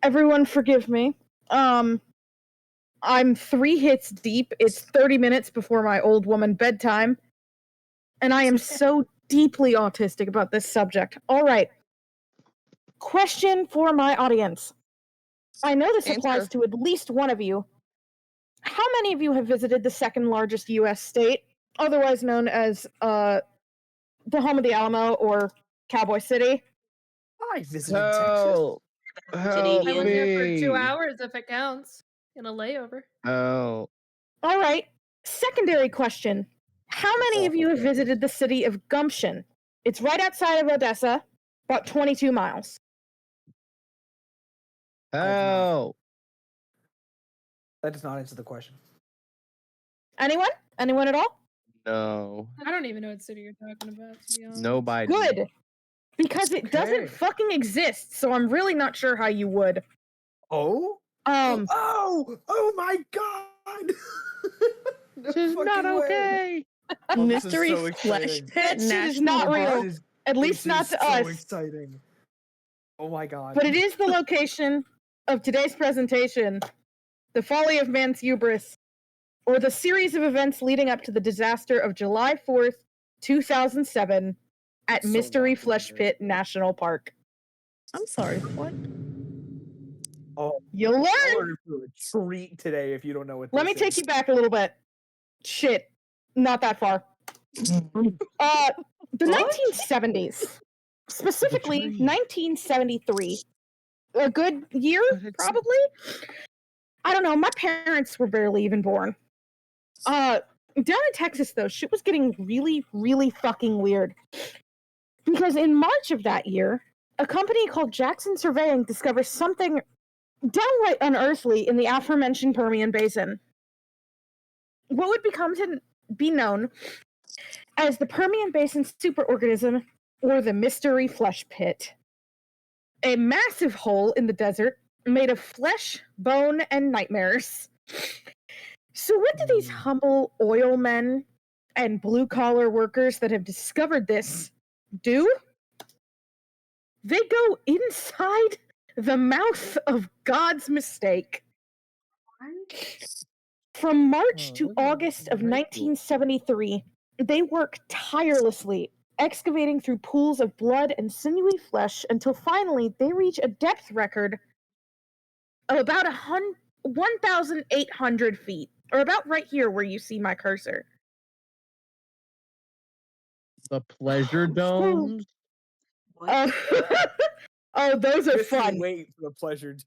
Everyone forgive me. I'm 3 hits deep. It's 30 minutes before my old woman bedtime. And I am so deeply autistic about this subject. All right. Question for my audience. I know this applies to at least one of you. How many of you have visited the second largest U.S. state, otherwise known as the home of the Alamo or Cowboy City? I visited Texas. Help I was there for 2 me. hours if it counts, in a layover. Help. All right. Secondary question. How many of you have visited the city of Gumption? It's right outside of Odessa, about 22 miles. Help. That does not answer the question. Anyone? Anyone at all? No. I don't even know what city you're talking about, to be honest. Nobody. Good. Because it doesn't fucking exist, so I'm really not sure how you would. Oh? Oh my god! This is not okay. Oh, this is Mystery so Flesh exciting. Pit That shit is National not real. Park. At least not to so us. exciting. Oh my god. But it is the location of today's presentation, The Folly of Man's Hubris, or the series of events leading up to the disaster of July 4th, 2007, at So Mystery lucky, Flesh dude. Pit National Park. I'm sorry, what? Oh, You'll learn! you're in for a treat today if you don't know what Let me this take is. you back a little bit. Shit, not that far. The 1970s, specifically 1973. A good year, probably? I don't know, my parents were barely even born. Down in Texas, though, shit was getting really, really fucking weird. Because in March of that year, a company called Jackson Surveying discovers something downright unearthly in the aforementioned Permian Basin. What would become to be known as the Permian Basin superorganism, or the Mystery Flesh Pit. A massive hole in the desert made of flesh, bone, and nightmares. So what do these humble oil men and blue-collar workers that have discovered this do? They go inside the mouth of God's mistake. From March to August of 1973, they work tirelessly, excavating through pools of blood and sinewy flesh until finally they reach a depth record of about 1,800 feet, or about right here where you see my cursor. The pleasure domes. Oh, those are Just fun. wait for the pleasure.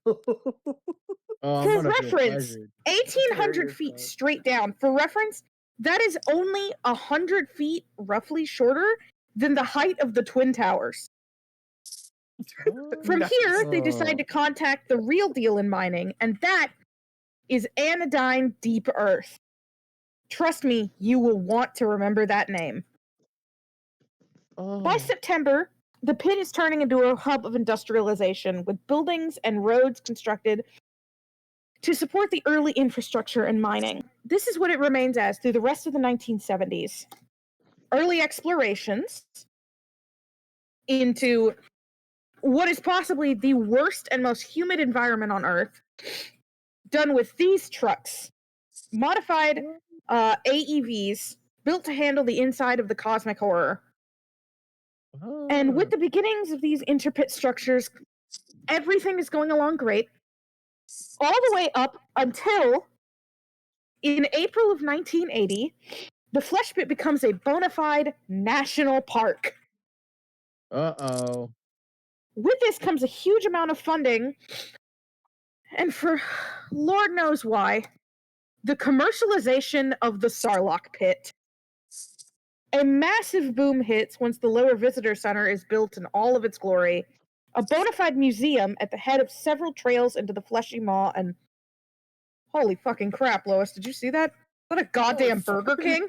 Oh, For reference, 1,800 feet straight down. For reference, that is only 100 feet, roughly shorter than the height of the Twin Towers. From here, they decide to contact the real deal in mining, and that is Anodyne Deep Earth. Trust me, you will want to remember that name. By September, the pit is turning into a hub of industrialization, with buildings and roads constructed to support the early infrastructure and mining. This is what it remains as through the rest of the 1970s. Early explorations into what is possibly the worst and most humid environment on Earth, done with these trucks, modified AEVs built to handle the inside of the cosmic horror. And with the beginnings of these interpit structures, everything is going along great, all the way up until in April of 1980, the Flesh Pit becomes a bona fide national park. Uh-oh. With this comes a huge amount of funding, and for Lord knows why, the commercialization of the Sarlacc Pit. A massive boom hits once the Lower Visitor Center is built in all of its glory, a bona fide museum at the head of several trails into the Fleshy Maw, and holy fucking crap, Lois, did you see that? Is that a goddamn Burger King?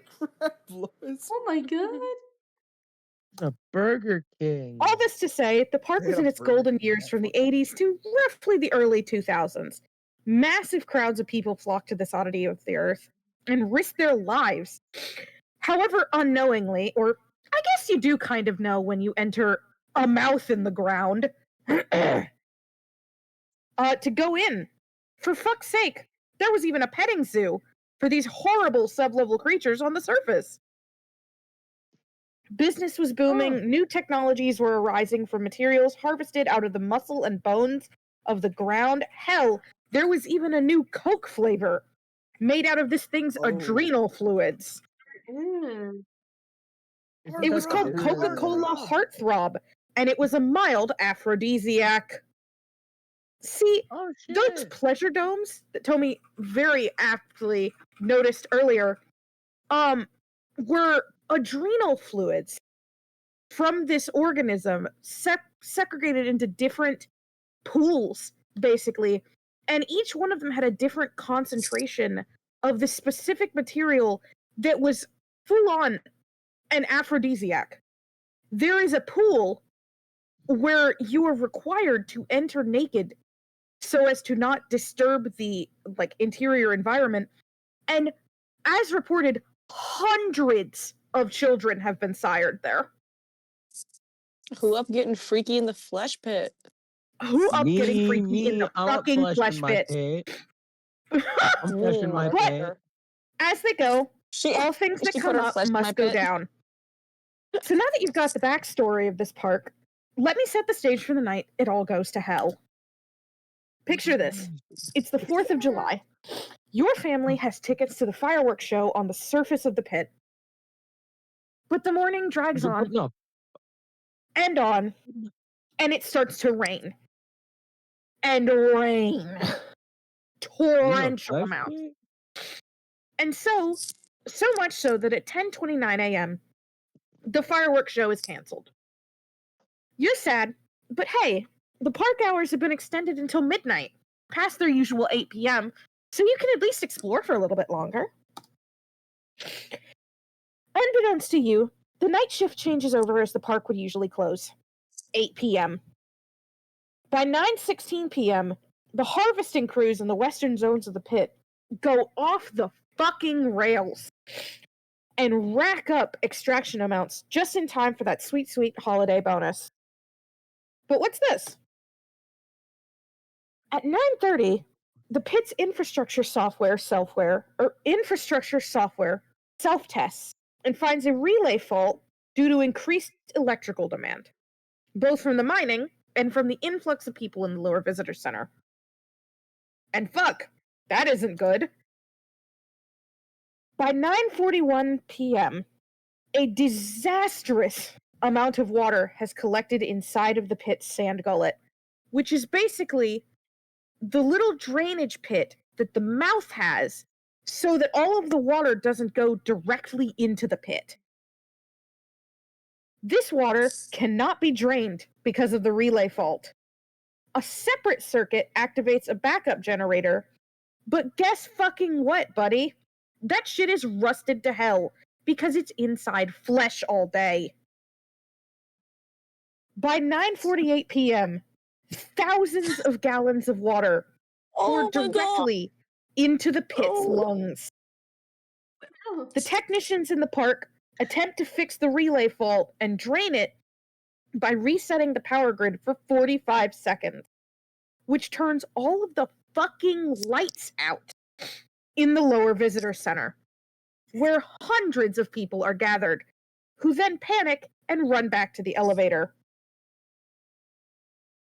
Oh my god. The Burger King. All this to say, the park was in its golden years from the 80s to roughly the early 2000s. Massive crowds of people flocked to this oddity of the earth and risked their lives. However, unknowingly, or I guess you do kind of know when you enter a mouth in the ground, to go in. For fuck's sake, there was even a petting zoo for these horrible sub-level creatures on the surface. Business was booming, new technologies were arising from materials harvested out of the muscle and bones of the ground. Hell, there was even a new Coke flavor made out of this thing's adrenal fluids. It was called Coca-Cola Heartthrob, and it was a mild aphrodisiac. See, those pleasure domes that Tommy very aptly noticed earlier, were adrenal fluids from this organism segregated into different pools, basically, and each one of them had a different concentration of the specific material that was full on an aphrodisiac. There is a pool where you are required to enter naked so as to not disturb the interior environment, and as reported, hundreds of children have been sired there. Who up getting freaky in the flesh pit? Who up getting freaky in the fucking flesh pit? I'm fleshing my pit. As they go, all things that come up must go down. So now that you've got the backstory of this park, let me set the stage for the night it all goes to hell. Picture this. It's the 4th of July. Your family has tickets to the fireworks show on the surface of the pit. But the morning drags on and on, and it starts to rain. And rain. Torrential amounts. And so much so that at 10:29 a.m., the fireworks show is canceled. You're sad, but hey, the park hours have been extended until midnight, past their usual 8 p.m., so you can at least explore for a little bit longer. Unbeknownst to you, the night shift changes over as the park would usually close, 8 p.m. By 9:16 p.m., the harvesting crews in the western zones of the pit go off the fucking rails and rack up extraction amounts just in time for that sweet, sweet holiday bonus. But what's this? At 9:30, the pit's infrastructure software self-tests and finds a relay fault due to increased electrical demand, both from the mining and from the influx of people in the lower visitor center. And fuck, that isn't good. By 9:41 p.m., a disastrous amount of water has collected inside of the pit's sand gullet, which is basically the little drainage pit that the mouth has so that all of the water doesn't go directly into the pit. This water cannot be drained because of the relay fault. A separate circuit activates a backup generator, but guess fucking what, buddy? That shit is rusted to hell because it's inside flesh all day. By 9:48 p.m., thousands of gallons of water pour directly into the pit's lungs. The technicians in the park attempt to fix the relay fault and drain it by resetting the power grid for 45 seconds, which turns all of the fucking lights out in the lower visitor center, where hundreds of people are gathered, who then panic and run back to the elevator.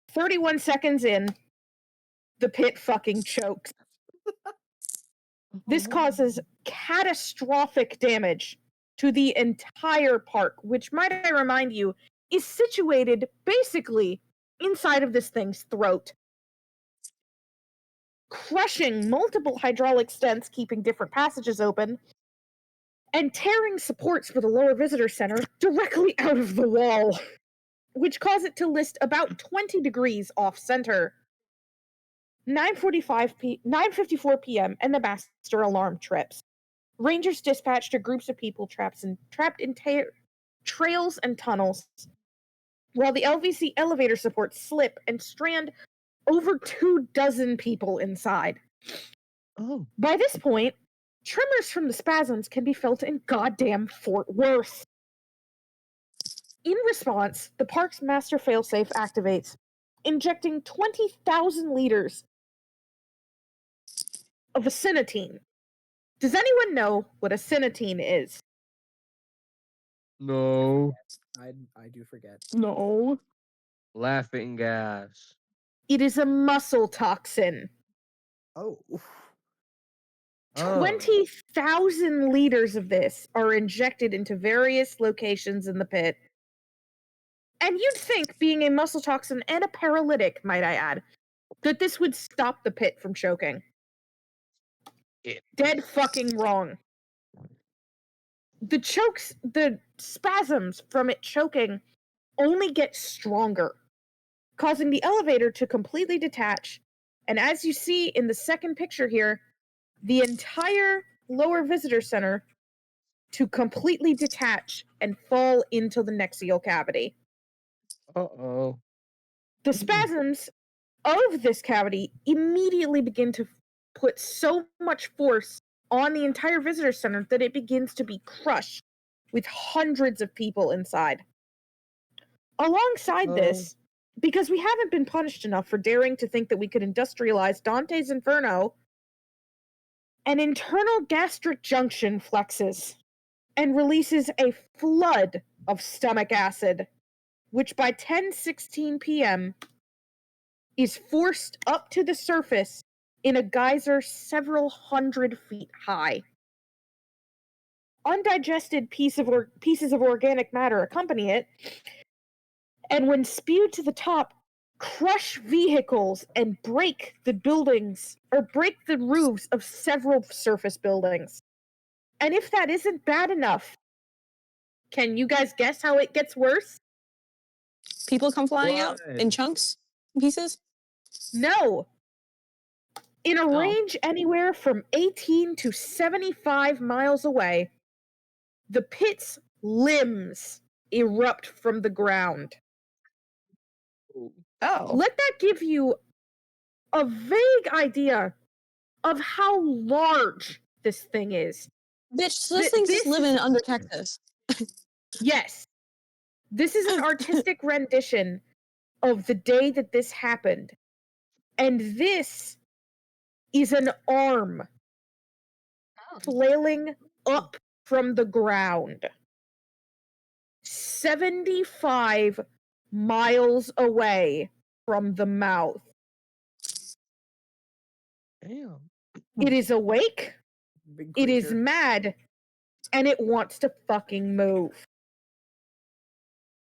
31 seconds in, the pit fucking chokes. This causes catastrophic damage to the entire park, which, might I remind you, is situated basically inside of this thing's throat, crushing multiple hydraulic stents, keeping different passages open, and tearing supports for the lower visitor center directly out of the wall, which caused it to list about 20 degrees off-center. 9:54 p.m. and the master alarm trips. Rangers dispatched to groups of people trapped in trails and tunnels, while the LVC elevator supports slip and strand over 24 people inside. Oh. By this point, tremors from the spasms can be felt in goddamn Fort Worth. In response, the park's master failsafe activates, injecting 20,000 liters of acinetine. Does anyone know what acinetine is? No. I do forget. No. Laughing gas. It is a muscle toxin. Oh. 20,000 liters of this are injected into various locations in the pit. And you'd think, being a muscle toxin and a paralytic, might I add, that this would stop the pit from choking. Dead fucking wrong. The spasms from it choking only get stronger, causing the elevator to completely detach. And as you see in the second picture here, the entire lower visitor center to completely detach and fall into the nexial cavity. Uh-oh. The spasms of this cavity immediately begin to put so much force on the entire visitor center that it begins to be crushed with hundreds of people inside. Alongside this, because we haven't been punished enough for daring to think that we could industrialize Dante's Inferno, an internal gastric junction flexes and releases a flood of stomach acid, which by 10:16 p.m. is forced up to the surface in a geyser several hundred feet high. Undigested pieces of organic matter accompany it, and when spewed to the top, crush vehicles and break the buildings, or break the roofs of several surface buildings. And if that isn't bad enough, can you guys guess how it gets worse? People come flying out in chunks, pieces? No. In a range anywhere from 18 to 75 miles away, the pit's limbs erupt from the ground. Oh. Let that give you a vague idea of how large this thing is. Bitch, so this thing's just living under Texas. Yes. This is an artistic rendition of the day that this happened. And this is an arm flailing up from the ground. 75 miles away from the mouth. Damn. It is awake, Big it is creature. mad, and it wants to fucking move.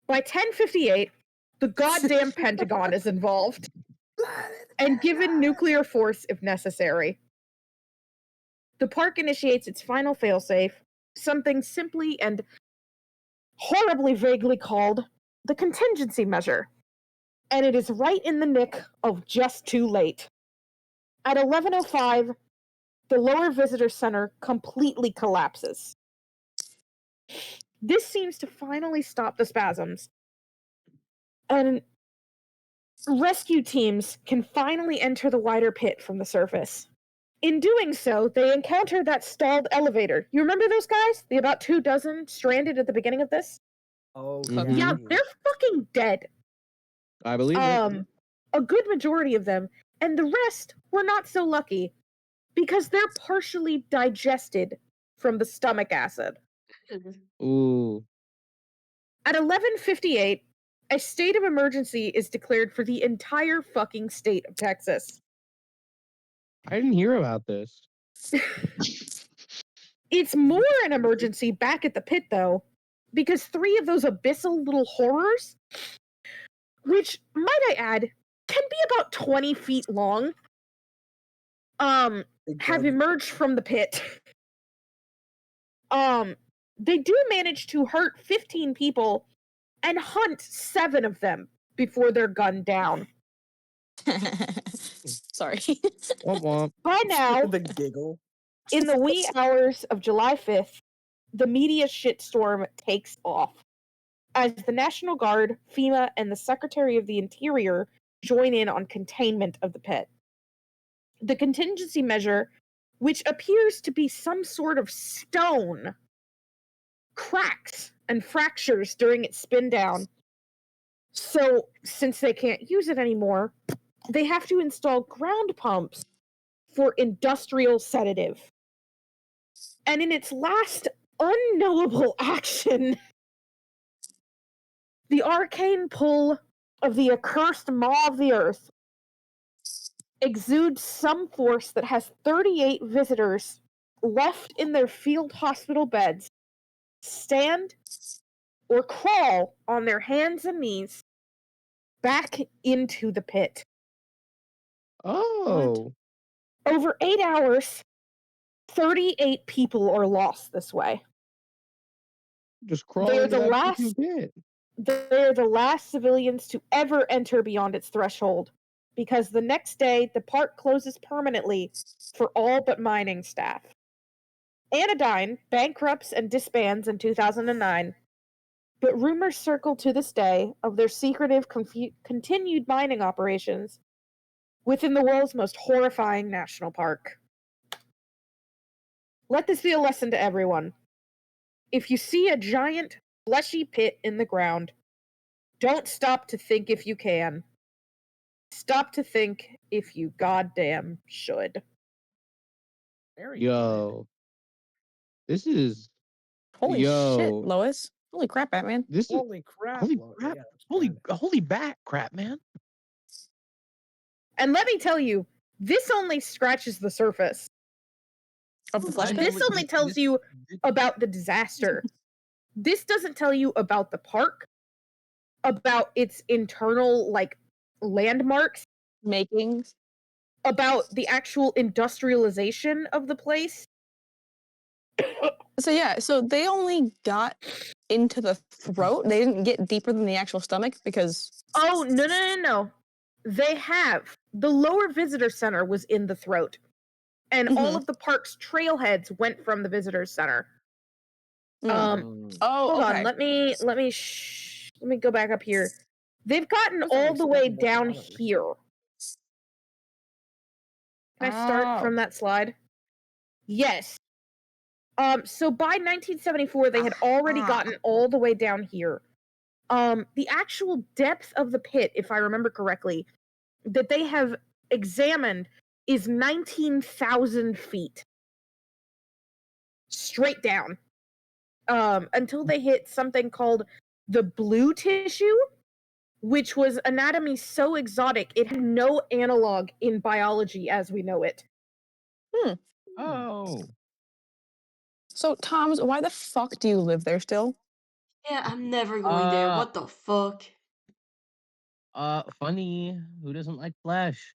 By 10:58, the goddamn Pentagon is involved and given nuclear force if necessary. The park initiates its final failsafe, something simply and horribly vaguely called the contingency measure. And it is right in the nick of just too late. At 11:05, the lower visitor center completely collapses. This seems to finally stop the spasms, and rescue teams can finally enter the wider pit from the surface. In doing so, they encounter that stalled elevator. You remember those guys? The about 24 stranded at the beginning of this? Oh, Yeah, they're fucking dead. I believe it. A good majority of them, and the rest were not so lucky because they're partially digested from the stomach acid. Ooh. At 11:58, a state of emergency is declared for the entire fucking state of Texas. I didn't hear about this. It's more an emergency back at the pit, though, because 3 of those abyssal little horrors, which, might I add, can be about 20 feet long, have emerged from the pit. They do manage to hurt 15 people and hunt 7 of them before they're gunned down. Sorry. Womp womp. By now, The giggle. in the wee hours of July 5th, the media shitstorm takes off as the National Guard, FEMA, and the Secretary of the Interior join in on containment of the pit. The contingency measure, which appears to be some sort of stone, cracks and fractures during its spin down. So, since they can't use it anymore, they have to install ground pumps for industrial sedative. And in its last unknowable action, the arcane pull of the accursed maw of the earth exudes some force that has 38 visitors left in their field hospital beds stand or crawl on their hands and knees back into the pit. Oh. Over 8 hours, 38 people are lost this way. Just crawl They're into the that last freaking pit. They're the last civilians to ever enter beyond its threshold, because the next day the park closes permanently for all but mining staff. Anodyne bankrupts and disbands in 2009, but rumors circle to this day of their secretive continued mining operations within the world's most horrifying national park. Let this be a lesson to everyone. If you see a giant, fleshy pit in the ground, don't stop to think if you can. Stop to think if you goddamn should. Very Yo. This is Holy shit, yo. Lois. Holy crap, Batman. This good. is Holy crap! holy Lo- crap. yeah, that's Holy bad. holy bat crap, man. And let me tell you, this only scratches the surface. Of the flesh pit? This only tells you about the disaster. This doesn't tell you about the park, about its internal, like, landmarks, Makings. about the actual industrialization of the place. So yeah, so they only got into the throat. They didn't get deeper than the actual stomach because Oh, no. They have. The lower visitor center was in the throat. And all of the park's trailheads went from the visitor center. Oh, Hold okay. on, let me go back up here. They've gotten Those all are the way accessible down quality. here. Can I start from that slide? Yes. So by 1974, they had already gotten all the way down here. The actual depth of the pit, if I remember correctly, that they have examined is 19,000 feet. Straight down. Until they hit something called the blue tissue, which was anatomy so exotic it had no analog in biology as we know it. Oh. So, Toms, why the fuck do you live there still? Yeah, I'm never going there. Uh, What the fuck? Funny. Who doesn't like flesh?